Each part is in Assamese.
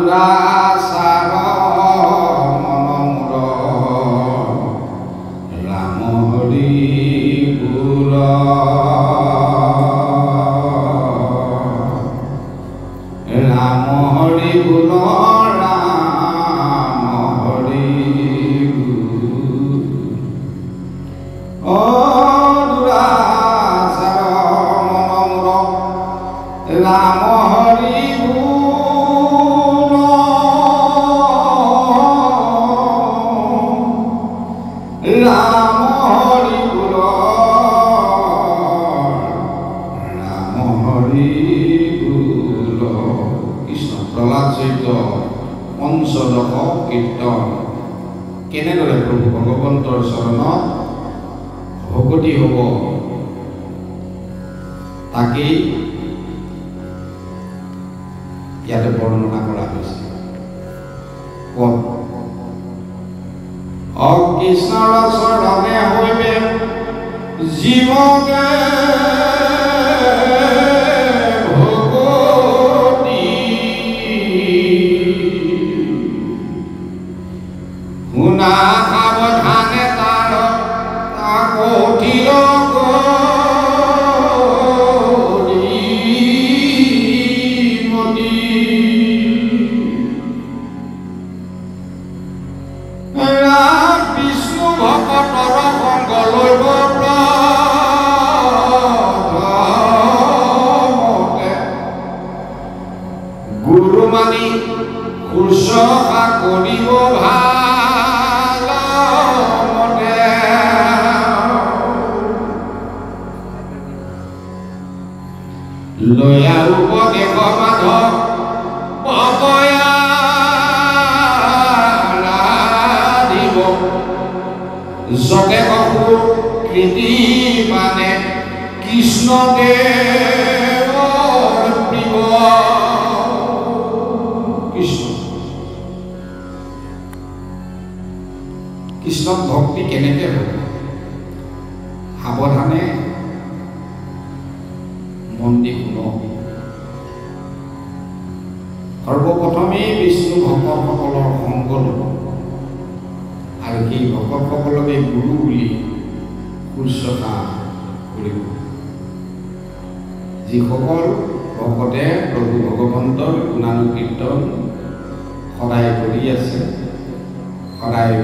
দুৰাচাৰ মনমূৰ ৰাম হৰি গুৰ ৰাম হৰি গুৰ ৰাম হৰি গুৰ দুৰাচাৰ মনমূৰ ৰাম হৰি গুৰ ৰাম হৰি গুৰ ৰাম হৰি গুৰ কৃষ্ণ প্ৰহ্লাদ চৰিত্ৰ পঞ্চদশ কীৰ্তন কেনেদৰে প্ৰভু ভগৱন্তৰ চৰণত ভকতি হ'ব তাকেই ইয়াতে বৰ্ণনা কৰা হৈছে। কৃষ্ণৰ চৰণে হৈবে জীৱকে ভকতি শুনা সাৱধানে তাৰ কঠিৰ বিষ্ণু ভকতৰ সংগ লৈব গুৰু মানি শুশ্ৰূষা কৰিব ভাল মতে লয়া উপদেশ মাধৱ পপয়া যতে কপুৰ কৃতি মানে কৃষ্ণ দেৱৰ প্ৰিয় কৃষ্ণক ভক্তি কেনেকে হ'ব সাৱধানে মন দি শুনক। সৰ্বপ্ৰথমেই বিষ্ণু ভকতসকলৰ সংগ ল'ব আৰু সেই ভকতসকলকে গুৰু বুলি শুশ্ৰূষা কৰিব। যিসকল ভকতে প্ৰভু ভগৱন্তৰ গুণানুকীৰ্তন সদায় কৰি আছে, সদায়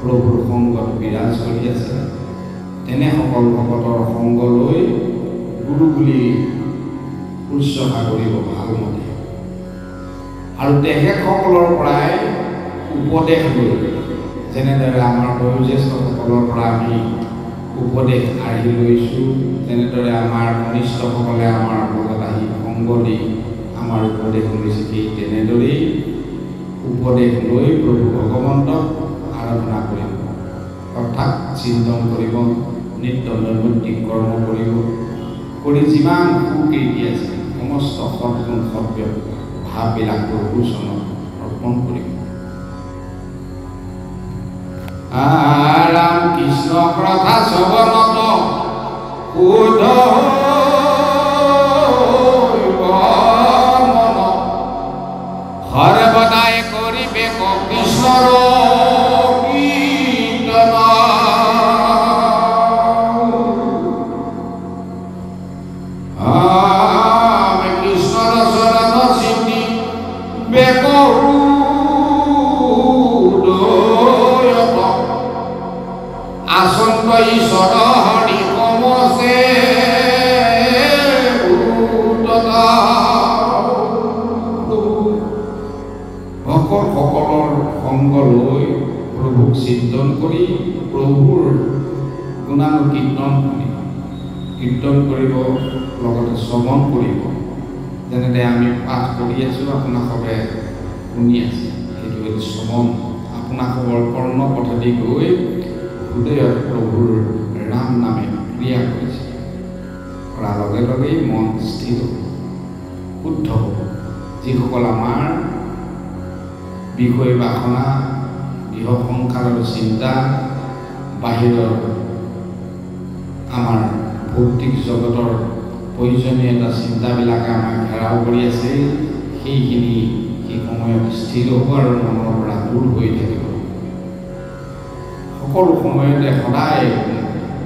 প্ৰভুৰ সংগত বিৰাজ কৰি আছে, তেনেসকল ভকতৰ সংগ লৈ গুৰু বুলি শুশ্ৰূষা কৰিব ভালমতে আৰু তেখেতসকলৰ পৰাই উপদেশ লৈ, যেনেদৰে আমাৰ বয়োজ্যেষ্ঠসকলৰ পৰা আমি উপদেশ আহি লৈছোঁ, তেনেদৰে আমাৰ কনিষ্ঠসকলে আমাৰ লগত আহি সংগ দি আমাৰ উপদেশ লৈছে, সেই তেনেদৰেই উপদেশ লৈ প্ৰভু ভগৱন্তক আৰাধনা কৰিব, অৰ্থাৎ চিন্তন কৰিব, নিত্য নৈমিত্তিক কৰ্ম কৰিব, কৰি যিমান সুকীৰ্তি আছে সমস্ত সৎগুণ সভ্য ভাৱবিলাক প্ৰভুৰ চৰণত অৰ্পণ কৰিব। ৰাম কৃষ্ণ কথা শ্ৰৱণত শুদ্ধ মন সৰ্বদাই কৰিবে কৃষ্ণৰ কীৰ্তন। কৃষ্ণৰ চৰণ চিন্তি বেকৰু আসন্ত ঈশ্বৰ হৰি কমছে ভকতসকলৰ সংগ লৈ প্ৰভুক চিন্তন কৰি প্ৰভুৰ গুণানুকীৰ্তন কীৰ্তন কৰিব, লগতে শ্ৰৱণ কৰিব। যেনেদৰে আমি পাঠ কৰি আছোঁ, আপোনালোকে শুনি আছে, সেইটো হ'ল শ্ৰৱণ। আপোনালোকৰ কৰ্ণ পথেদি গৈ হৃদয়ত প্ৰভুৰ ৰাম নামে ক্ৰিয়া কৰিছে, কৰাৰ লগে লগেই মন স্থিৰ হ'ব, শুদ্ধ হ'ব। যিসকল আমাৰ বিষয় বাসনা, গৃহ সংসাৰৰ চিন্তা, বাহিৰৰ আমাৰ ভৌতিক জগতৰ প্ৰয়োজনীয়তা চিন্তাবিলাকে আমাক ঘেৰাও কৰি আছে, সেই সময়ত স্থিৰ হ'ব আৰু মনৰ পৰা দূৰ হৈ থাকিব। সকলো সময়তে সদায়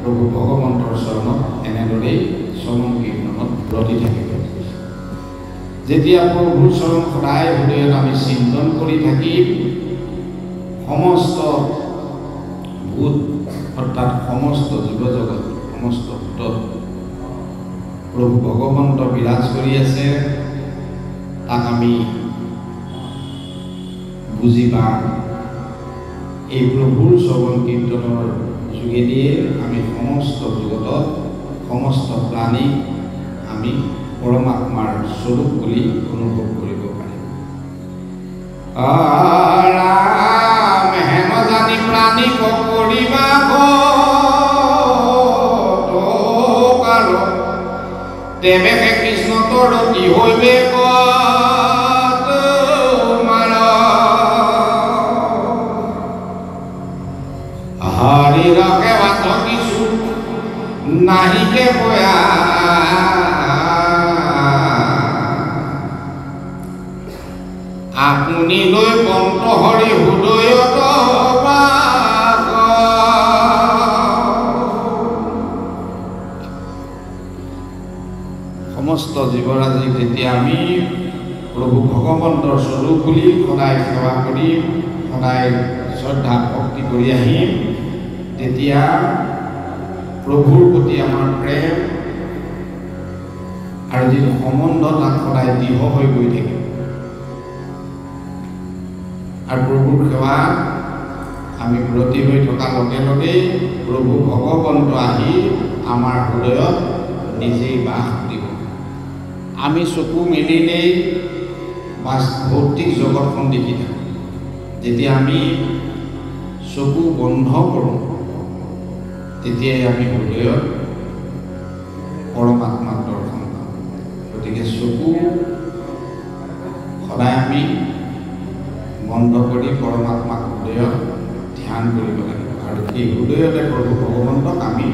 প্ৰভু ভগৱন্তৰ চৰণত এনেদৰেই শ্ৰৱণ কীৰ্তনত ব্ৰতী থাকিব। যেতিয়া প্ৰভুৰ চৰণ সদায় হৃদয়ত আমি চিন্তন কৰি থাকিম, সমস্ত ভূত অৰ্থাৎ সমস্ত জীৱ জগত, সমস্ত ভূতত প্ৰভু ভগৱন্ত বিৰাজ কৰি আছে, তাক আমি বুজি পাম। এই প্ৰভুৰ শ্ৰৱণ কীৰ্তনৰ যোগেদিয়ে আমি সমস্ত জগতত সমস্ত প্ৰাণীক আমি পৰমাত্মাৰ স্বৰূপ বুলি অনুভৱ কৰিব পাৰিম। ৰাম হেম জানি প্ৰাণী কৰিবা তেৱেহে কৃষ্ণ তৰতি হৈবে হৰি ৰকে বাত কিছু নাহিকে বয়া আপুনি লৈ বন্ত হৰি হৃদয়ত সমস্ত জীৱৰাজিক যেতিয়া আমি প্ৰভু ভগৱন্তৰ স্বৰূপ বুলি সদায় সেৱা কৰিম, সদায় শ্ৰদ্ধা ভক্তি কৰি আহিম, তেতিয়া প্ৰভুৰ প্ৰতি আমাৰ প্ৰেম আৰু যিটো সম্বন্ধ তাক সদায় দৃঢ় হৈ গৈ থাকিব। আৰু প্ৰভুৰ সেৱা আমি ব্ৰতী হৈ থকাৰ লগে লগেই প্ৰভু ভগৱন্ত আহি আমাৰ হৃদয়ত নিজেই বাস দিব। আমি চকু মেলিলেই ভৌতিক জগতখন দেখি থাকোঁ। যেতিয়া আমি চকু বন্ধ কৰোঁ, তেতিয়াই আমি হৃদয়ত পৰমাত্মাক দৰ্শন পাওঁ। গতিকে চকু সদায় আমি বন্ধ কৰি পৰমাত্মাক হৃদয়ত ধ্যান কৰিব লাগিব। আৰু সেই হৃদয়তে প্ৰভু ভগৱন্তক আমি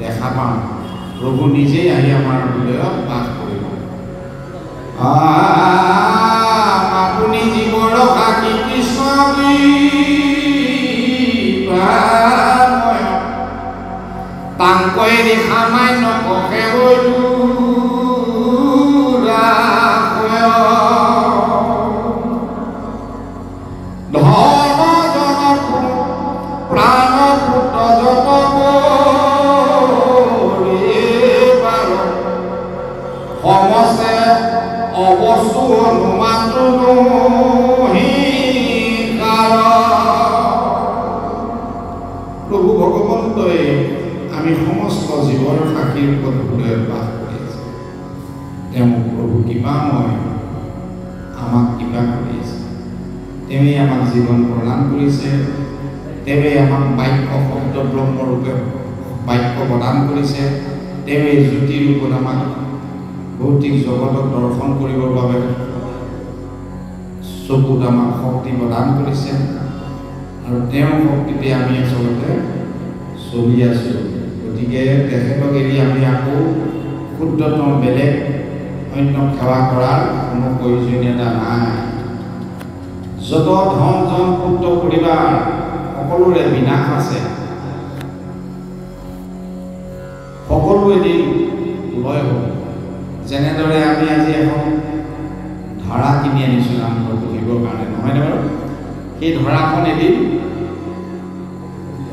দেখা পাওঁ। প্ৰভু নিজেই আহি আমাৰ হৃদয়ত বাস কৰিব। আপুনি জীৱৰ সাক্ষী কৃষ্ণ তাংকৈ দেখা মান্য পখে অবস্তু অনুমাত্ৰ প্ৰভু ভগৱন্তই আমি সমস্ত জীৱৰ সাক্ষীৰ ওপৰত হৃদয়ত বাস কৰি আছে। তেওঁ প্ৰভু কৃপাময়, আমাক কৃপা কৰি আছে। তেওঁৱেই আমাক জীৱন প্ৰদান কৰিছে, তেওঁৱেই আমাক বাক্য শব্দ ব্ৰহ্মৰূপে বাক্য প্ৰদান কৰিছে, তেওঁৱেই জ্যোতি ৰূপত আমাক ভৌতিক জগতক দৰ্শন কৰিবৰ বাবে চকুত আমাক শক্তি প্ৰদান কৰিছে। আৰু তেওঁৰ শক্তিতে আমি আচলতে চলি আছোঁ। গতিকে তেখেতক এৰি আমি আকৌ ক্ষুদ্ৰতম বেলেগ অন্য সেৱা কৰাৰ কোনো প্ৰয়োজনীয়তা নাই। যত ধন জন পুত্ৰ পৰিবাৰ সকলোৰে বিনাশ আছে, সকলো এদিন লয় হ'ব। যেনেদৰে আমি আজি এখন ধৰা কিনি আনিছোঁ নামঘৰ পঢ়িবৰ কাৰণে, নহয়নে বাৰু? সেই ধৰাখন এদিন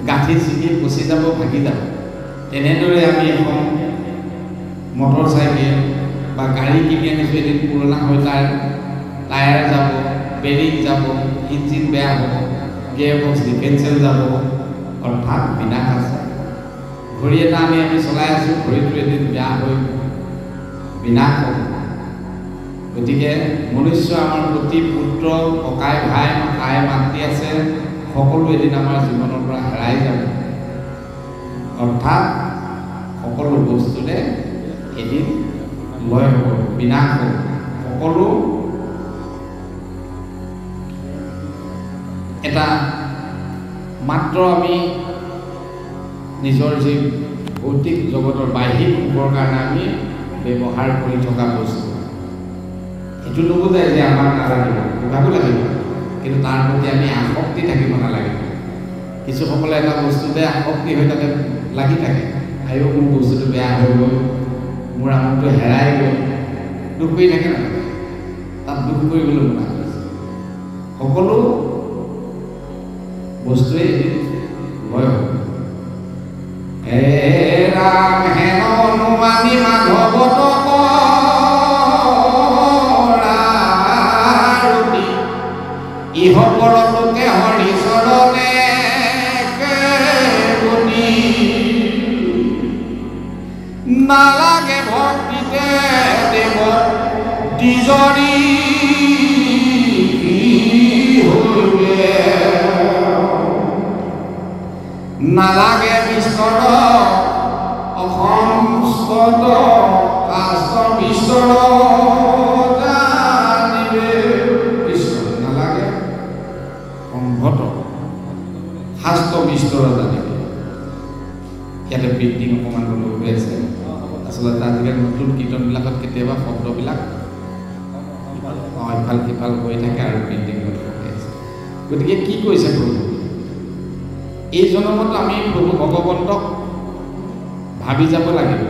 গাঁঠি চিঙি পচি যাব, ভাগি যাব। তেনেদৰে আমি এখন মটৰ চাইকেল বা গাড়ী কিনি আনিছোঁ, এদিন পুৰণা হৈ টায়াৰ যাব, বেৰিং যাব, ইঞ্জিন বেয়া হ'ব, গিয়াৰ বক্স ডিফেন্সিয়েল যাব, অৰ্থাৎ বিনাশ আছে। ঘড়ী এটা আমি চলাই আছোঁ, ঘড়ীটো এদিন বেয়া হৈ বিনাশ হ'ব। গতিকে মনুষ্য আমাৰ প্ৰতি পুত্ৰ, ককাই ভাই, মাতাই মাতৃ আছে, সকলো এদিন আমাৰ জীৱনৰ পৰা হেৰাই যাব। অৰ্থাৎ সকলো বস্তুৰে এদিন লয় হ'ব, বিনাশ হ'ব। সকলো এটা মাত্ৰ আমি নিজৰ যি ভৌতিক জগতৰ বাহিৰ সুখৰ কাৰণে আমি ব্যৱহাৰ কৰি থকা বস্তু, এইটো নুবুজায় যে আমাক নালাগিব, কিবাকো লাগিব, কিন্তু তাৰ প্ৰতি আমি আসক্তি থাকিব নালাগে। কিছুসকলে এটা বস্তুতে আসক্তি হৈ তাতে লাগি থাকে, আয়ো মোৰ বস্তুটো বেয়া হৈ গ'ল, মোৰ আমুকটো হেৰাই গ'ল, দুখ কৰি থাকে না, তাত দুখ কৰিবলৈ মনা কৰিছে। সকলো বস্তুৱে ভয় হ'ব। হে ৰাম হেন অনুমানি মাধৱ টকৰাৰুতি, ইহ পৰলোকে হৰি চৰণে কেৱনি, নালাগে ভক্তিতে দেৱ দ্বিজৰি হৈগে, নালাগে বিস্তৰ অসংস্কৃত কাষ্ট বিস্তৰ জানিবে কৃষ্ণ, নালাগে সংহত শাস্ত্ৰ বিস্তৰ জানিবে। ইয়াতে প্ৰিণ্টিং অকণমান হৈ আছে। আচলতে আজিকালি নতুন কীৰ্তনবিলাকত কেতিয়াবা শব্দবিলাক ইফাল সিফাল হৈ থাকে আৰু প্ৰিণ্টিং হৈ আছে। গতিকে কি কৈছে প্ৰভু? এই জনমত আমি প্ৰভু ভগৱন্তক ভাবি যাব লাগিব।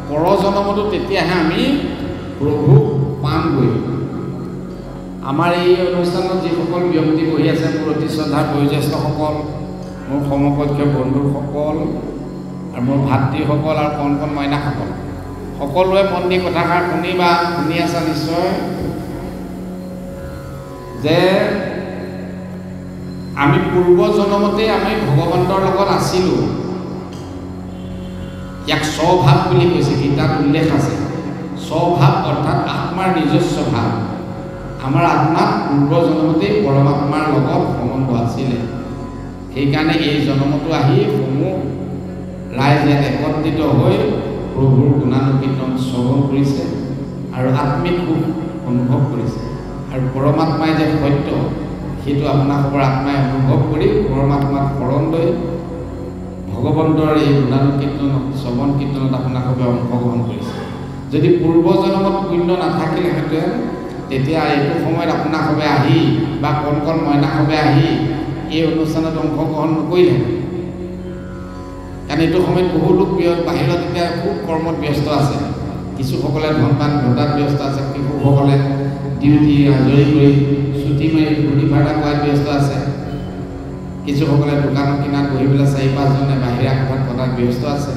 পৰ জনমতো তেতিয়াহে আমি প্ৰভুক পামগৈ। আমাৰ এই অনুষ্ঠানত যিসকল ব্যক্তি বহি আছে, মোৰ অতি শ্ৰদ্ধাৰ বয়োজ্যেষ্ঠসকল, মোৰ সমকক্ষ বন্ধুসকল আৰু মোৰ ভাতৃসকল আৰু কণ কণ মইনাসকল, সকলোৱে মন দি কথাষাৰ শুনি আছা নিশ্চয়, যে আমি পূৰ্ব জনমতে আমি ভগৱন্তৰ লগত আছিলোঁ। ইয়াক স্বভাৱ বুলি কৈছে, গীতাত উল্লেখ আছে। স্বভাৱ অৰ্থাৎ আত্মাৰ নিজস্ব ভাৱ। আমাৰ আত্মাত পূৰ্ব জনমতেই পৰমাত্মাৰ লগত সম্বন্ধ আছিলে। সেইকাৰণে এই জনমতো আহি সমূহ ৰাইজ ইয়াত একত্ৰিত হৈ প্ৰভুৰ গুণানুকীৰ্তন শ্ৰৱণ কৰিছে আৰু আত্মিক সুখ অনুভৱ কৰিছে। আৰু পৰমাত্মাই যে সত্য সেইটো আপোনালোকৰ আত্মাই অনুভৱ কৰি পৰমাত্মাক শৰণ লৈ ভগৱন্তৰ এই গুণানুকীৰ্তন শ্ৰৱণ কীৰ্তনত আপোনালোকে অংশগ্ৰহণ কৰিছে। যদি পূৰ্ব জনমত পুণ্য নাথাকিলেহেঁতেন তেতিয়া এইটো সময়ত আপোনালোকে আহি বা কণ কণ মইনাসকলে আহি এই অনুষ্ঠানত অংশগ্ৰহণ নকৰিলেহেঁতেন। কাৰণ এইটো সময়ত বহু লোক বাহিৰত এতিয়া খুব কৰ্মত ব্যস্ত আছে। কিছুসকলে ধনপান ঘটাত ব্যস্ত আছে, কিছুসকলে ডিউটি আজৰি কৰি ছুটি মাৰি ফূৰ্তি ফাৰ্তা কৰাত ব্যস্ত আছে, কিছুসকলে দোকানত কিনাত বহি পেলাই 4-5জনে বাহিৰা কথাত পতাত ব্যস্ত আছে।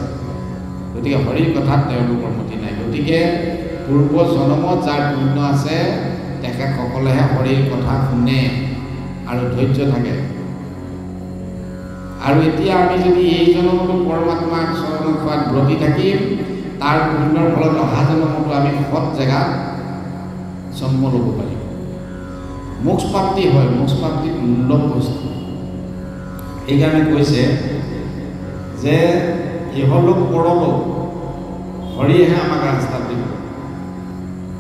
গতিকে হৰিৰ কথাত তেওঁলোকৰ মতি নাই। গতিকে পূৰ্ব জনমত যাৰ পুণ্য আছে তেখেতসকলেহে হৰিৰ কথা শুনে আৰু ধৈৰ্য থাকে। আৰু এতিয়া আমি যদি এই জনমতো পৰমাত্মাৰ চৰণত খোৱাত ব্ৰতী থাকিম, তাৰ পুণ্যৰ ফলত অহা জনমতো আমি সৎ জেগাত জন্ম ল'ব পাৰিম। মোক্ষ প্ৰাপ্তি হয়, মোক্ষ প্ৰাপ্তি দুৰ্লভ বস্তু। সেইকাৰণে কৈছে যে ইহলোক পৰলোক হৰিয়েহে আমাক ৰাস্তাত দিব।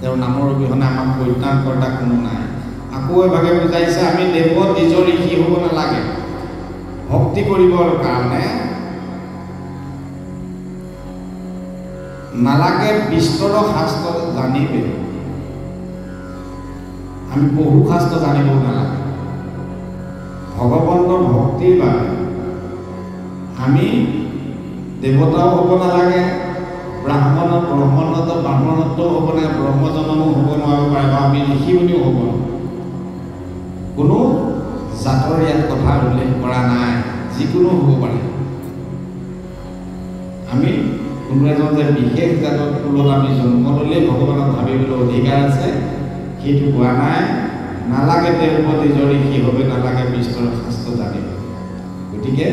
তেওঁৰ নামৰ অবিহনে আমাক পৰিত্ৰাণ কৰ্তা কোনো নাই। আকৌ এভাগে বুজাইছে আমি দেৱ দ্বিজ ঋষি হ'ব নালাগে। ভক্তি কৰিবৰ কাৰণে নালাগে বিস্তৰ শাস্ত্ৰ জানিবে। আমি বহু শাস্ত্ৰ জানিব নালাগে। ভগৱন্তৰ ভক্তিৰ বাবে আমি দেৱতাও হ'ব নালাগে, ব্ৰাহ্মণত্ব হ'ব নালাগে, ব্ৰহ্মজনমো হ'ব নোৱাৰিব পাৰে, বা আমি ঋষি বুলিও হ'ব নোৱাৰোঁ। কোনো জাতৰ ইয়াত কথা উল্লেখ কৰা নাই, যিকোনো হ'ব পাৰে। আমি কোনো এজন যে বিশেষ জাতৰ কুলত আমি জন্ম ল'লেই ভগৱানক ভাবিবলৈ অধিকাৰ আছে সেইটো কোৱা নাই। নালাগে দেৱ দ্বিজ ঋষি হবে, নালাগে বিস্তৰ শাস্ত্ৰ জানিব। গতিকে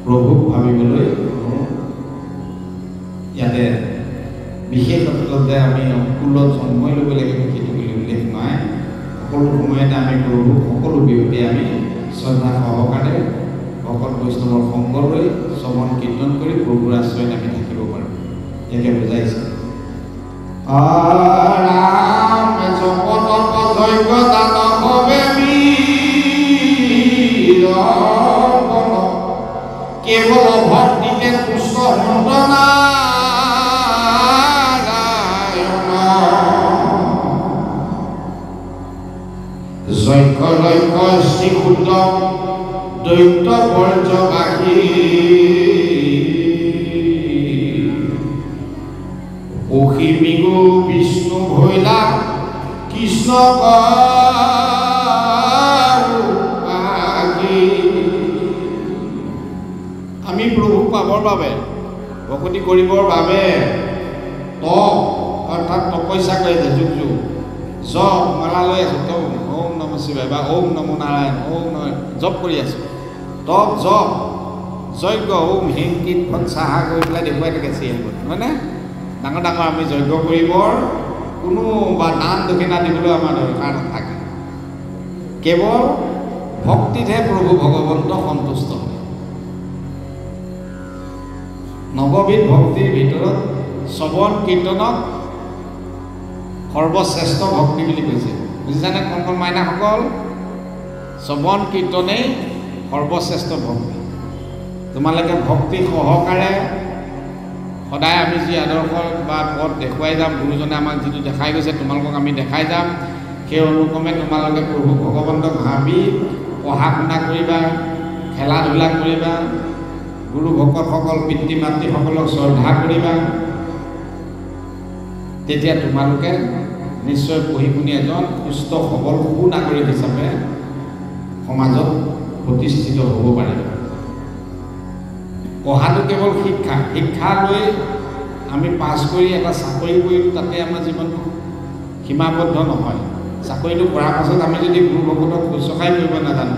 প্ৰভুক ভাবিবলৈ ইয়াতে বিশেষত্ব যে আমি কুলত জন্ম ল'ব লাগিব সেইটো বুলি উল্লেখ নাই। সকলো সময়তে আমি প্ৰভুক সকলো বিহুতে আমি শ্ৰদ্ধা সহকাৰে ভকত বৈষ্ণৱৰ সংগ লৈ শ্ৰৱণ কীৰ্তন কৰি প্ৰভুৰ আশ্ৰয়ত আমি থাকিব পাৰোঁ। ইয়াকে বুজাইছে। ৰাম জপত যজ্ঞ দান হবে কেৱল ভক্তিতে পুষ্প যজ্ঞ লক্ষ্য শ্ৰীশুদ্ধ দৈত্য বৰ্জবাসী অসীমিগো বিষ্ণু ভৈলা কৃষ্ণ আমি প্ৰভু পাবৰ বাবে ভকতি কৰিবৰ বাবে তপ অৰ্থাৎ তপস্যা কৰি আছে যুগ যুগ জপ মালা লৈ আছোঁ তপ ওম নম শিৱায় বা ওম নম নাৰায়ণ ওম নম জপ কৰি আছোঁ তপ জপ যজ্ঞ ওম হিং কীট ফট চাহা কৰি পেলাই দেখুৱাই থাকে চিৰিয়েলবোৰ হয়নে ডাঙৰ ডাঙৰ আমি যজ্ঞ কৰিবৰ কোনো বা দান দক্ষিণা দিবলৈ আমাৰ দৰকাৰ নাথাকে কেৱল ভক্তিতহে প্ৰভু ভগৱন্ত সন্তুষ্ট হয় নৱবিধ ভক্তিৰ ভিতৰত শ্ৰৱণ কীৰ্তনক সৰ্বশ্ৰেষ্ঠ ভক্তি বুলি কৈছে বুজিছানে কণ মাইনাসকল শ্ৰৱণ কীৰ্তনেই সৰ্বশ্ৰেষ্ঠ ভক্তি তোমালোকে ভক্তি সহকাৰে সদায় আমি যি আদৰ্শ বা পথ দেখুৱাই যাম গুৰুজনে আমাক যিটো দেখাই গৈছে তোমালোকক আমি দেখাই যাম সেই অনুক্ৰমে তোমালোকে প্ৰভু ভগৱন্তক ভাবি পঢ়া শুনা কৰিবা খেলা ধূলা কৰিবা গুৰু ভকতসকল পিতৃ মাতৃসকলক শ্ৰদ্ধা কৰিবা তেতিয়া তোমালোকে নিশ্চয় পঢ়ি শুনি এজন সুস্থ সবল সুনাগৰিক হিচাপে সমাজত প্ৰতিষ্ঠিত হ'ব পাৰিবা পঢ়াটো কেৱল শিক্ষা লৈ আমি পাছ কৰি এটা চাকৰি কৰিলোঁ তাতে আমাৰ জীৱনটো সীমাবদ্ধ নহয় চাকৰিটো কৰাৰ পাছত আমি যদি গুৰু ভকতক শুশ্ৰূষাই কৰিব নাজানো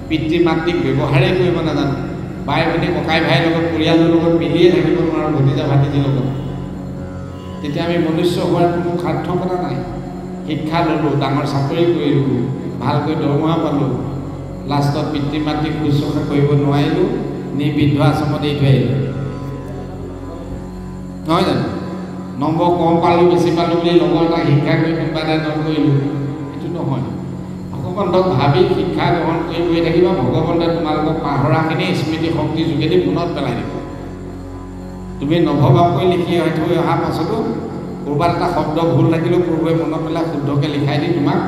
পিতৃ মাতৃক ব্যৱহাৰেই কৰিব নাজানো বাই ভনী ককাই ভাইৰ লগত পৰিয়ালৰ লগত মিলিয়ে থাকিব নোৱাৰোঁ ভতিজা ভাতিজীৰ লগত তেতিয়া আমি মনুষ্য হোৱাৰ কোনো সাৰ্থকতা নাই শিক্ষা ল'লোঁ ডাঙৰ চাকৰি কৰিলোঁ ভালকৈ দৰমহা পালোঁ লাষ্টত পিতৃ মাতৃক শুশ্ৰূষা কৰিব নোৱাৰিলোঁ নি বৃদ্ধ আশ্ৰমত এৰি থৈ আহিলোঁ নহয় জানো নম্বৰ কম পালোঁ বেছি পালোঁ বুলি লগৰ এটা শিক্ষা কৰি কোনোবা এটা কৰিলোঁ এইটো নহয় ভগৱন্তক ভাবি শিক্ষা গ্ৰহণ কৰি গৈ থাকিবা ভগৱন্তে তোমালোকক পাহৰাখিনি স্মৃতি শক্তি যোগেদি মনত পেলাই দিব তুমি নভবাকৈ লিখি থৈ অহাৰ পাছতো ক'ৰবাত এটা শব্দ ভুল থাকিলেও প্ৰভুৱে মনত পেলাই শুদ্ধকৈ লিখাই দি তোমাক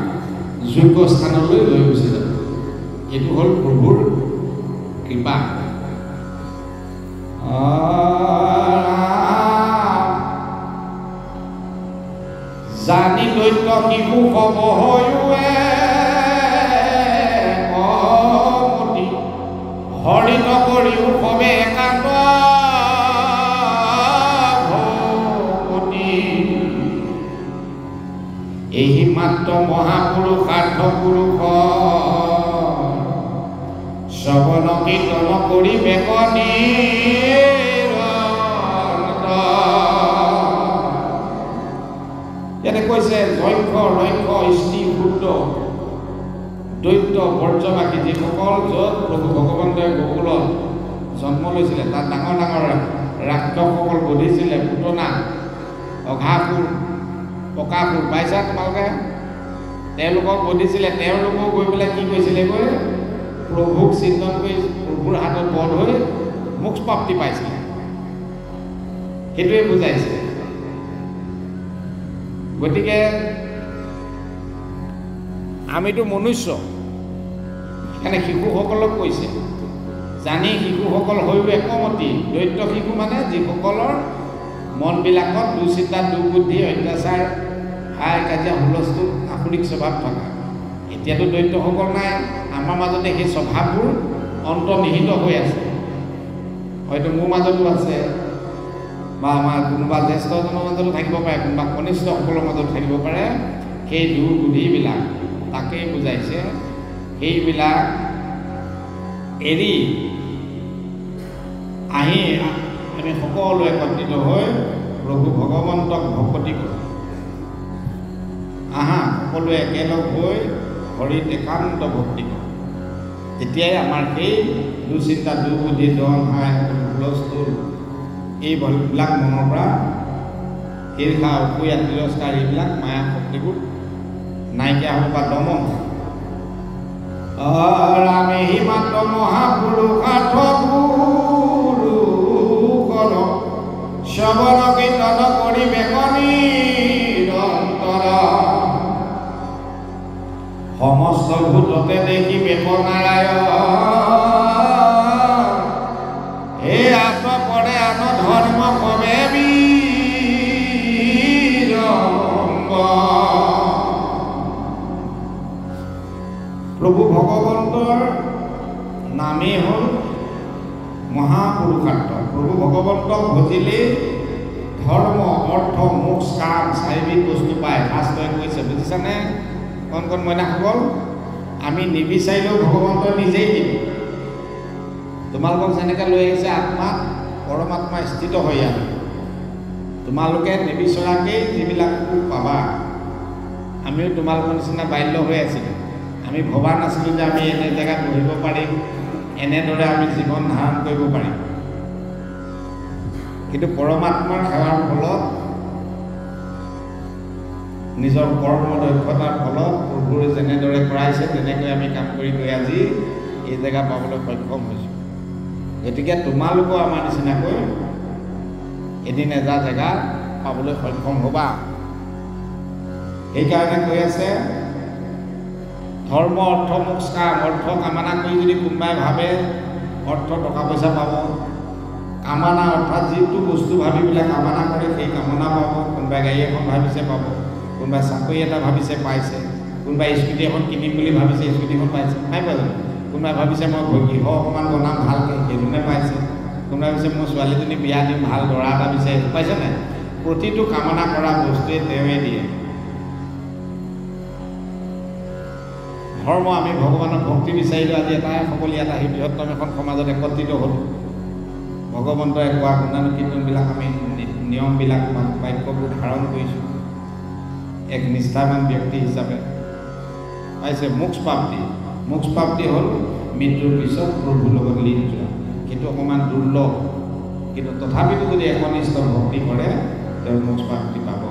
যোগ্য স্থানলৈ লৈ গুচি যাব এইটো হ'ল প্ৰভুৰ কৃপা জানি দৈত্য শিশু হ'ব হয়ুৱে হৰি নকৰিও সবে একান্ত ভকতি এই মাত্ৰ মহাপুৰুষাৰ্থ পুৰুষ শ্ৰৱণ কীৰ্তন কৰি বেকনি ইয়াতে কৈছে যক্ষ ৰক্ষ ইষ্টি শুদ্ধ দৈত্য বৰ্জবাসী যিসকল য'ত প্ৰভু ভগৱন্তই গকুলত জন্ম লৈছিলে তাত ডাঙৰ ডাঙৰ ৰাক্ষসকল বধিছিলে পুতনা অঘাসুৰ পকাসুৰ পাইছা তোমালোকে তেওঁলোকক বধিছিলে তেওঁলোকেও গৈ পেলাই কি কৈছিলে গৈ প্ৰভুক চিন্তন কৰি প্ৰভুৰ হাতত বধ হৈ মোক্ষ প্ৰাপ্তি পাইছিলে সেইটোৱে বুজাইছে গতিকে আমিতো মনুষ্য সেইকাৰণে শিশুসকলক কৈছে জানি শিশুসকল হৈও একমতি দৈত্য শিশু মানে যিসকলৰ মনবিলাকত দুচিন্তা দুৰ্বুদ্ধি অত্যাচাৰ হাই কাজিয়া হুলস্থুল আসুৰিক স্বভাৱ থকা এতিয়াতো দৈত্যসকল নাই আমাৰ মাজতে সেই স্বভাৱবোৰ অন্তৰ্নিহিত হৈ আছে হয়তো মোৰ মাজতো আছে বা আমাৰ কোনোবা জ্যেষ্ঠজনৰ মাজতো থাকিব পাৰে কোনোবা কনিষ্ঠসকলৰ মাজতো থাকিব পাৰে সেই দুৰ্বুদ্ধিবিলাক তাকেই বুজাইছে সেইবিলাক এৰি আহি আমি সকলো একত্ৰিত হৈ প্ৰভু ভগৱন্তক ভকতি কৰোঁ আহা সকলোৱে একেলগ হৈ হৰিত একান্ত ভক্তি কৰোঁ তেতিয়াই আমাৰ সেই দুচিন্তা দুৰ্বুদ্ধি দন হাই হুলস্থুল এইবিলাক মনৰ পৰা ঈৰ্ষা অসূয়া তিৰস্কাৰ এইবিলাক মায়া শক্তিবোৰ নাইকিয়া হ'ব বা দমন ৰামে হি মাত্ৰ মহাপুৰুষাৰ্থ পুৰুষৰ শ্ৰৱণ কীৰ্তন কৰি বেকনি অন্তৰ সমস্ত ভূততে দেখি বেকনাৰায়ণ এই আত্ম পৰে আন ধৰ্ম কবে বিৰংগ। প্ৰভু ভগৱন্তৰ নামেই হ'ল মহাপুৰুষাৰ্থ। প্ৰভু ভগৱন্তক ভজিলে ধৰ্ম অৰ্থ মোক্ষ কাম চাৰিবিধ বস্তু পায়। শাস্ত্ৰই কৈছে, বুজিছানে কণ কণ মইনাসকল? আমি নিবিচাৰিলেও ভগৱন্তই নিজেই দিব। তোমালোকক যেনেকৈ লৈ আহিছে আত্মাত, পৰমাত্মা স্থিত হৈ ইয়াত, তোমালোকে নিবিচৰাকেই যিবিলাক পাবা। আমিও তোমালোকৰ নিচিনা বাল্য হৈ আছিলোঁ। আমি ভবা নাছিলোঁ যে আমি এনে জেগাত বহিব পাৰিম, এনেদৰে আমি জীৱন ধাৰণ কৰিব পাৰিম। কিন্তু পৰমাত্মাৰ সেৱাৰ ফলত, নিজৰ কৰ্ম দক্ষতাৰ ফলত প্ৰভুৱে যেনেদৰে কৰাইছে তেনেকৈ আমি কাম কৰি গৈ আজি এই জেগা পাবলৈ সক্ষম হৈছোঁ। গতিকে তোমালোকো আমাৰ নিচিনাকৈ এদিন এজা জেগা পাবলৈ সক্ষম হ'বা। সেইকাৰণে কৈ আছে ধৰ্ম অৰ্থ মোক্ষ কাম। অৰ্থ কামনা কৰি যদি কোনোবাই ভাবে অৰ্থ টকা পইচা পাব, কামনা অৰ্থাৎ যিটো বস্তু ভাবি পেলাই কামনা কৰে সেই কামনা পাব। কোনোবাই গাড়ী এখন ভাবিছে পাব, কোনোবাই চাকৰি এটা ভাবিছে পাইছে, কোনোবাই স্কুটি এখন কিনিম বুলি ভাবিছে স্কুটিখন পাইছে, নাই পোৱা জানো? কোনোবাই ভাবিছে মই গৃহ অকণমান বনাম ভালকৈ, সেইটোনে পাইছে। কোনোবাই ভাবিছে মই ছোৱালীজনী বিয়া দিম, ভাল দৰা এটা বিচাৰিছে, পাইছে নাই? প্ৰতিটো কামনা কৰা বস্তুৱে তেওঁৱে দিয়ে। ধৰ্ম আমি ভগৱানৰ ভক্তি বিচাৰিলোঁ। আজি এটাই সকলো ইয়াত আহি বৃহত্তম এখন সমাজত একত্ৰিত হ'লোঁ। ভগৱন্তই কোৱা গুণানুকীৰ্তনবিলাক আমি নিয়মবিলাক বাক্যবোৰ ধাৰণ কৰিছোঁ এক নিষ্ঠাবান ব্যক্তি হিচাপে। পাইছে মোক্ষ প্ৰাপ্তি। মোক্ষ প্ৰাপ্তি হ'ল মৃত্যুৰ পিছত প্ৰভুৰ লগত লীন যোৱা। সেইটো অকণমান দুৰ্লভ, কিন্তু তথাপিতো যদি একনিষ্ঠ ভক্তি কৰে তেওঁ মোক্ষ প্ৰাপ্তি পাব।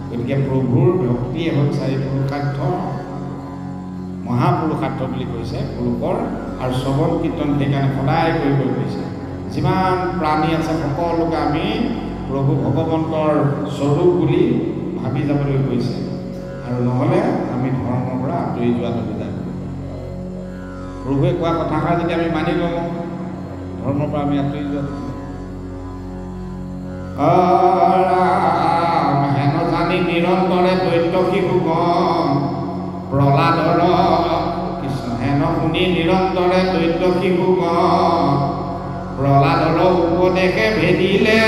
গতিকে প্ৰভুৰ ভক্তিয়ে হ'ল চাৰি পুৰুষাৰ্থ, মহাপুৰুষাৰ্থ বুলি কৈছে পুৰুষৰ। আৰু শ্ৰৱণ কীৰ্তন সেইকাৰণে সদায় কৰিব কৈছে। যিমান প্ৰাণী আছে সকলোকে আমি প্ৰভু ভগৱন্তৰ স্বৰূপ বুলি ভাবি যাবলৈ কৈছে। আৰু নহ'লে আমি ধৰ্মৰ পৰা আঁতৰি যোৱাটো বুজায়। প্ৰভুৱে কোৱা কথাষাৰ যদি আমি মানি লওঁ, ধৰ্মৰ পৰা আমি আঁতৰি যোৱাটো হেন জানি নিৰন্তৰে দৈত্য শিশুগণ প্ৰহ্লাদৰ কৃষ্ণ হেন শুনি নিৰন্তৰে দৈত্য শিশুগণ প্ৰহ্লাদৰ উপদেশে ভেদিলে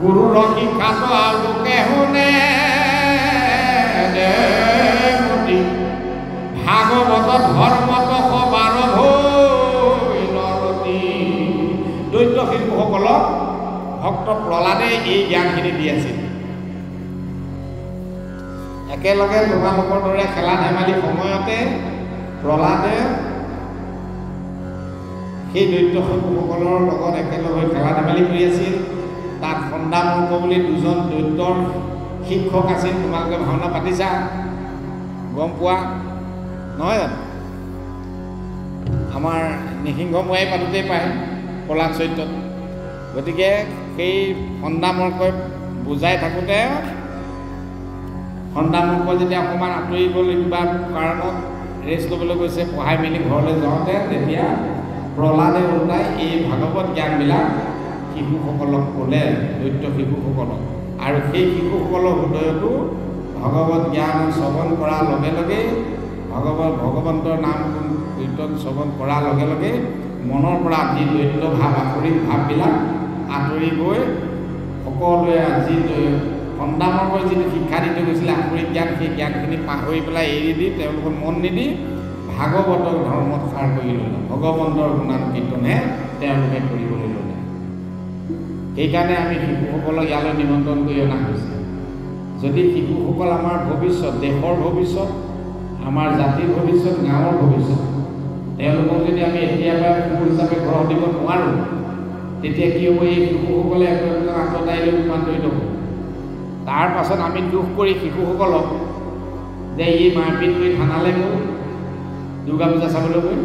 গুৰুৰ শিক্ষাটো আলোকে শুনে ভাগৱত ধৰ্মত সবাৰ ভৈৰতি। দৈত্য শিশুসকলক ভক্ত প্ৰহ্লাদে এই জ্ঞানখিনি দি আছিল। একেলগে তোমালোকৰ দৰে খেলা ধেমালি সময়তে প্ৰহ্লাদে সেই দৈত্য শিশুসকলৰ লগত একেলগ হৈ খেলা ধেমালি কৰি আছিল। তাত সন্দামৰ্ক বুলি দুজন দৈত্যৰ শিক্ষক আছিল। তোমালোকে ভাওনা পাতিছা, গম পোৱা নহয় জানো? আমাৰ নৃসিংহমুৱাই পাতোঁতেই পায় প্ৰহ্লাদ চৰিত্ৰত। গতিকে সেই সন্দামৰ্কই বুজাই থাকোঁতে সন্দামৰ্ক যেতিয়া অকণমান আঁতৰি গ'ল কিবা কাৰণত ৰেষ্ট ল'বলৈ গৈছে, পঢ়াই মেলি ঘৰলৈ যাওঁতে তেতিয়া প্ৰহ্লাদে ওলোটাই এই ভাগৱত জ্ঞানবিলাক শিশুসকলক ক'লে, দৈত্য শিশুসকলক। আৰু সেই শিশুসকলৰ হৃদয়তো ভগৱত জ্ঞান শ্ৰৱণ কৰাৰ লগে লগে ভগৱন্তৰ নাম কীৰ্তন শ্ৰৱণ কৰাৰ লগে লগে মনৰ পৰা যি দৈত্য ভাৱ আখৰিক ভাৱবিলাক আঁতৰি গৈ সকলোৱে যি সন্দামৰ্কই যিটো শিক্ষা দি থৈ গৈছিলে আখৰিক জ্ঞান, সেই জ্ঞানখিনি পাহৰি পেলাই এৰি দি তেওঁলোকৰ মন নিদি ভাগৱতক ধৰ্মত সাৰ কৰি ল'লে। ভগৱন্তৰ গুণানুকীৰ্তনহে তেওঁলোকে কৰিবলৈ ল'লে। সেইকাৰণে আমি শিশুসকলক ইয়ালৈ নিমন্ত্ৰণ কৰি অনা হৈছে। যদি শিশুসকল আমাৰ ভৱিষ্যত, দেশৰ ভৱিষ্যত, আমাৰ জাতিৰ ভৱিষ্যত, গাঁৱৰ ভৱিষ্যত, তেওঁলোকক যদি আমি এতিয়াৰ পৰা শিশু হিচাপে গঢ় দিব নোৱাৰোঁ, তেতিয়া কি হ'ব? এই শিশুসকলে একদম আততায়ীলৈ ৰূপান্তৰিত হ'ব। তাৰ পাছত আমি দুখ কৰি শিশুসকলক যে ই মাৰপিট কৰি থানালৈ গ'ল দুৰ্গা পূজা চাবলৈ গৈ,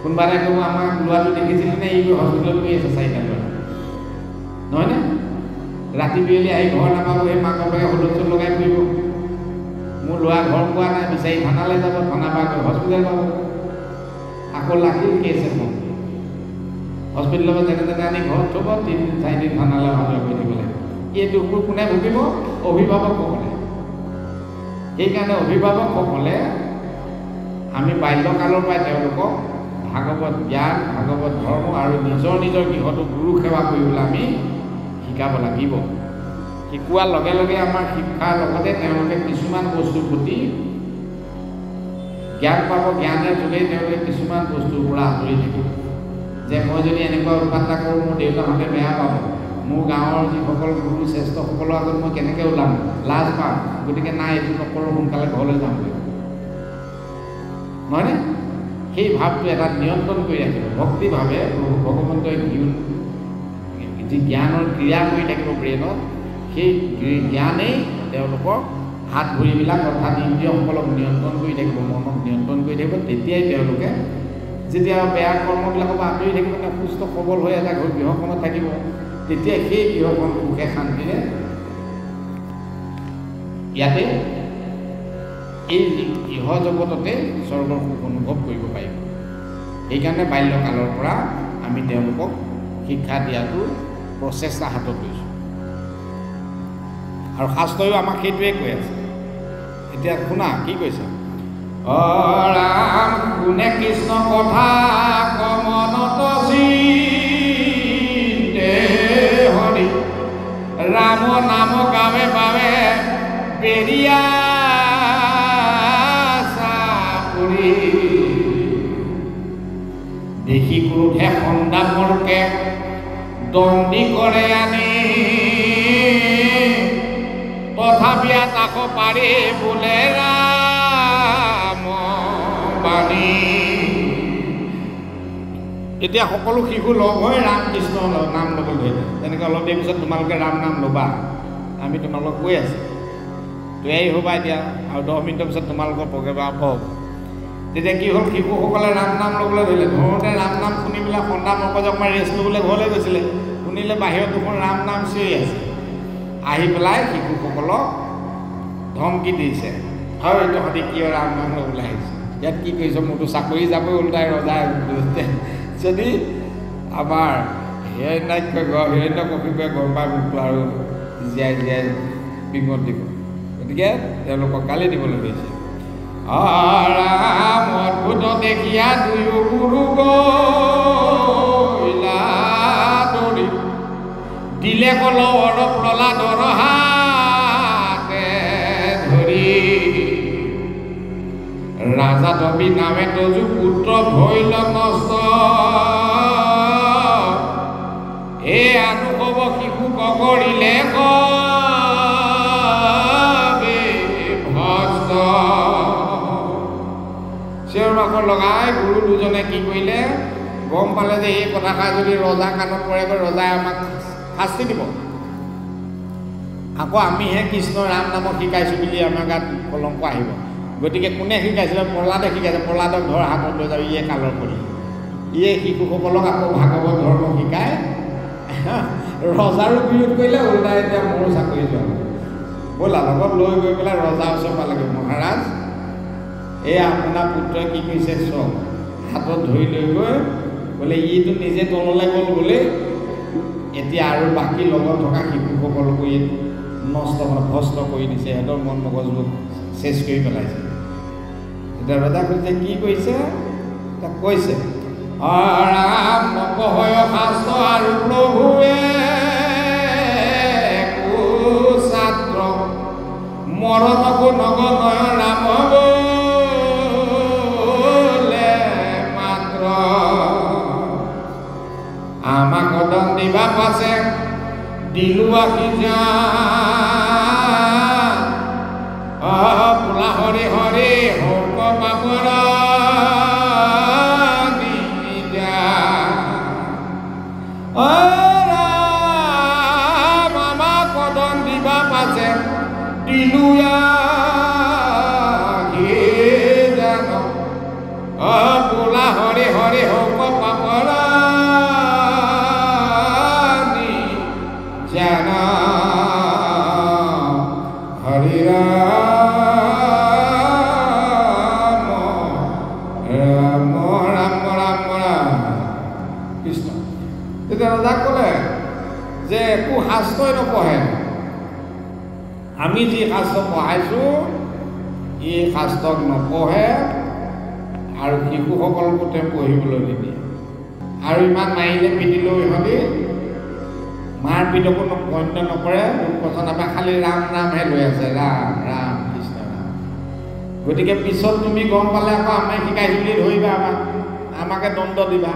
কোনোবা এটা ক'ব আমাক ল'ৰাটো দেখিছিলে নে ই হস্পিটেলত গৈ আছে 4টা ল'ৰা, নহয়নে? ৰাতি বিয়লি আহি ঘৰ নাপাব, সেই মাক বাপেকে হুলস্থুল লগাই ফুৰিব। মোৰ ল'ৰা ঘৰ পোৱা নাই, বিচাৰি থানালৈ যাব, থানা পৰা গৈ হস্পিটেল পাব, আকৌ লাগিল কেছ এখন হস্পিটেলৰ পৰা যেনে তেনে আনি ঘৰত থ'ব, 3-4 দিন থানালৈ অহা যোৱা কৰি থাকিব লাগিব। এই দুখবোৰ কোনে ভুগিব? অভিভাৱকসকলে। সেইকাৰণে অভিভাৱকসকলে আমি বাল্যকালৰ পৰাই তেওঁলোকক ভাগৱত জ্ঞান, ভাগৱত ধৰ্ম আৰু নিজৰ গৃহটো গুৰু সেৱা কৰিবলৈ আমি শিকাব লাগিব। শিকোৱাৰ লগে লগে আমাৰ শিক্ষাৰ লগতে তেওঁলোকে কিছুমান বস্তুৰ প্ৰতি জ্ঞান পাব, জ্ঞানৰ যোগেদি তেওঁলোকে কিছুমান বস্তুৰ পৰা আঁতৰি থাকিব। যে মই যদি এনেকুৱা উৎপাত এটা কৰোঁ, মোৰ দেউতাহঁতে বেয়া পাব, মোৰ গাঁৱৰ যিসকল গুৰু শ্ৰেষ্ঠসকলৰ আগত মই কেনেকৈ ওলাম, লাজ পাম, গতিকে নাই এইটো নকৰোঁ, সোনকালে ঘৰলৈ যামগৈ, নহয়নে? সেই ভাৱটো এটা নিয়ন্ত্ৰণ কৰি ৰাখিব। ভক্তিভাৱে প্ৰভু ভগৱন্তই যি জ্ঞানৰ ক্ৰিয়া কৰি থাকিব ব্ৰেইনত, সেই জ্ঞানেই তেওঁলোকৰ হাত ভৰিবিলাক অৰ্থাৎ ইন্দ্ৰিয়সকলক নিয়ন্ত্ৰণ কৰি থাকিব, মনক নিয়ন্ত্ৰণ কৰি থাকিব। তেতিয়াই তেওঁলোকে যেতিয়া বেয়া কৰ্মবিলাকৰ পৰা আঁতৰি থাকিব, সুস্থ সবল হৈ এটা গৃহখনত থাকিব, তেতিয়া সেই গৃহখন সুখে শান্তিৰে ইয়াতে এই গৃহ জগততে স্বৰ্গৰ সুখ অনুভৱ কৰিব পাৰিব। সেইকাৰণে বাল্যকালৰ পৰা আমি তেওঁলোকক শিক্ষা দিয়াটো প্ৰচেষ্টা হাতত লৈছোঁ, আৰু শাস্ত্ৰইও আমাক সেইটোৱে কৈ আছে। এতিয়া শুনা কি কৈছে, ৰাম কোনে কৃষ্ণ কথা কমনত চিন্তে হৰি, ৰাম নাম গাৱে বাবে বেৰিয়া চাপৰি, দেখি ক্ৰোধে সন্দামৰকে দণ্ডি কৰে আনি, তথাপি তাকো পাৰি বোলে ৰাম বাণী। এতিয়া সকলো শিশু লগ হৈ ৰাম কৃষ্ণ নাম ল'বলৈ ধৰিলে। তেনেকৈ অলপ দেৰি পিছত তোমালোকে ৰাম নাম ল'বা, আমি তোমালোকক কৈ আছোঁ, তৈয়াৰী হ'বা এতিয়া, আৰু 10 মিনিটৰ পিছত তোমালোকৰ প্ৰগ্ৰেম আৰম্ভ হ'ব। তেতিয়া কি হ'ল, শিশুসকলে ৰাম নাম ল'বলৈ ধৰিলে। ধৰোঁতে ৰাম নাম শুনি পেলাই সন্ধ্যা মগজক মাৰি ৰেষ্ট ল'বলৈ ঘৰলৈ গৈছিলে। শুনিলে বাহিৰত দুখন ৰাম নাম চিঞৰি আছে, আহি পেলাই শিশুসকলক ধমকি দিছে, হয় তহঁতি কিয় ৰাম নাম ল'বলৈ আহিছে, ইয়াত কি কৰিছ, মোৰতো চাকৰি যাবই ওলটাই ৰজাই। যদি আমাৰ হিৰণ্যকশিপুৱে গম পাই মোকতো আৰু জীয়াই বিঙত দিব, গতিকে তেওঁলোকক গালি দিবলৈ লৈছে। ৰাম অদ্ভুত দেখিয়া দুয়ো গুৰু গলা দৌৰি, দিলে কলৰ প্ৰহ্লাদৰ হাতে ধৰি, ৰাজা দবি নামে তজু পুত্ৰ ভৈল নষ্ট, এই আনুকব শিশু কগৰিলে ভস্ত। চিঞৰ বাখৰ লগাই গুৰু দুজনে কি কৰিলে, গম পালে যে এই কথাষাৰ যদি ৰজা কাণত পৰেগৈ, ৰজাই আমাক শাস্তি দিব, আকৌ আমিহে কৃষ্ণ ৰাম নামক শিকাইছোঁ বুলি আমাৰ গাত কলংক আহিব। গতিকে কোনে শিকাইছিলে? প্ৰহ্লাদে শিকাইছে। প্ৰহ্লাদক ধৰ হাতত লৈ যাব, ইয়ে কালৰ কৰি, ইয়ে শিশুসকলক আকৌ ভাগৱত ধৰ্ম শিকাই ৰজাৰো বিৰোধ কৰিলে, ওলোটাই এতিয়া মোৰ চাকৰি যোৱা ব'লা লগত লৈ গৈ পেলাই ৰজাৰ ওচৰ পালেগৈ। মহাৰাজ, এই আপোনাৰ পুত্ৰই কি কৰিছে চব, হাতত ধৰি লৈ গৈ বোলে ইটো নিজে তললৈ গ'ল বোলে, এতিয়া আৰু বাকী লগত থকা শিশুসকলকো ই নষ্ট ভস্ত কৰি দিছে, সিহঁতৰ মন মগজবোৰ চেচ কৰি পেলাইছে। এতিয়া ৰজা কৈছে কি কৰিছে, তাক কৈছে, ৰাম নকহয় শাস্ত্ৰ আৰু প্ৰভুৱে ছাত্ৰ, মৰণকো নগনয় ৰাম বোলে মাত্ৰ, আমাক দম দিবা পাছে দিলো আহি যা, বোলা হৰি হৰি হৌক বাবৰ নিজা, ৰাম আমাক কদম দিবা পাছে দিলো আহি জান, বোলা হৰি হৰি হৌক বাবৰ জানা, হৰি ৰাম শাস্ত্ৰই নপঢ়ে। আমি যি শাস্ত্ৰ পঢ়াইছোঁ এই শাস্ত্ৰক নপঢ়ে আৰু শিশুসকলকো তেওঁ পঢ়িবলৈ নিদিয়ে। আৰু ইমান মাৰিলে পিটিলেও ইহঁতি মাৰ পিতকো গণ্য নকৰে। দুঃখজনকে খালি ৰাম ৰামহে লৈ আছে, ৰাম ৰাম কৃষ্ণ ৰাম। গতিকে পিছত তুমি গম পালে আকৌ আমি শিকাইছোঁ বুলি ধৰিবা, আমাকে দণ্ড দিবা।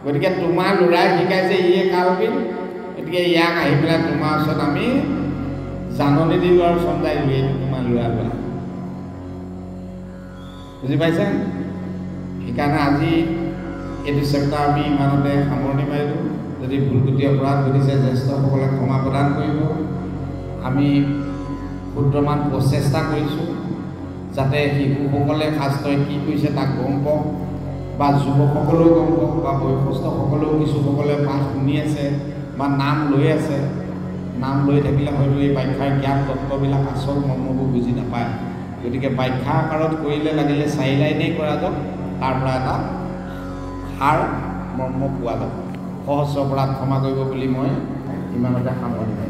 গতিকে তোমাৰ ল'ৰাই শিকাইছে ইয়ে কালবিন, গতিকে ইয়াক আহি পেলাই তোমাৰ ওচৰত আমি জাননী দিলোঁ আৰু চন্দাই দিলোঁ, এইটো তোমাৰ ল'ৰা। বুজি পাইছে? সেইকাৰণে আজি এইটো চেপ্টাৰ আমি ইমানতে সামৰণি মাৰিলোঁ। যদি ভুল ত্ৰুটি অপৰাধ ঘটিছে জ্যেষ্ঠসকলে ক্ষমা প্ৰদান কৰিব। আমি ক্ষুদ্ৰমান প্ৰচেষ্টা কৰিছোঁ যাতে শিশুসকলে শাস্ত্ৰই কি কৰিছে তাক গম পাওক, বা যুৱকসকলেও গম পাওক, বা বয়সস্থসকলেও কিছুসকলে পাঠ শুনি আছে বা নাম লৈ আছে। নাম লৈ থাকিলে হয়তো এই ব্যাখ্যাৰ জ্ঞান তত্ত্ববিলাক আচল মৰ্মবোৰ বুজি নাপায়। গতিকে ব্যাখ্যা আকাৰত কৰিলে লাগিলে 4 লাইনেই কৰা যাওক, তাৰ পৰা এটা সাৰ মৰ্ম পোৱা যাব। সহস্ৰ অপৰাধ ক্ষমা কৰিব বুলি মই ইমানতে সামৰণি মাৰিছোঁ।